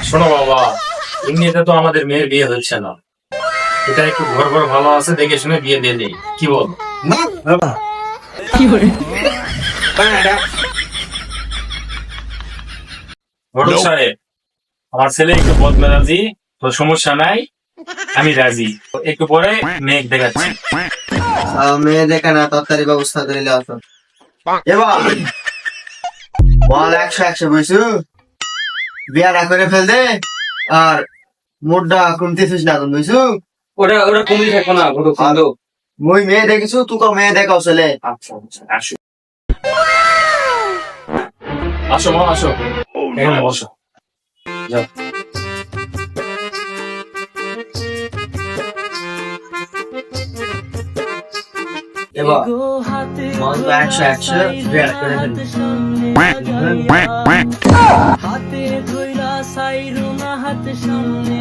শোনো বাবা, এমনিতে তো আমাদের মেয়ের বিয়ে হচ্ছে না, এটা একটু ঘর ঘর ভালো আছে দেখে শুনে বিয়ে দিয়ে দেই, কি বল? ঘটক সাহেব, আমার ছেলে একটু বদমেজাজি, তো সমস্যা নাই, আমি রাজি। একটু পরে মেঘ দেখাচ্ছি। মেয়ে দেখে না তাড়াতাড়ি ব্যবস্থা করিলে আসো। এবার বল 100 বইছু বিয়াটা করে ফেল দে। আর মোটটা কমতে থিস না তুমি বুঝছু। ওটা ওটা কমই থাকবো না ঘটক সাহেব। মুই মেয়ে দেখিছু, তুই মেয়ে দেখাও ছেলে। আচ্ছা আচ্ছা, আসো আসো মা, আসো এখানে বসো, যাও। এবার মন তো 100 বিয়াটা করে ফেল। হাতে ধইরা সাইরুনা হাত সামনে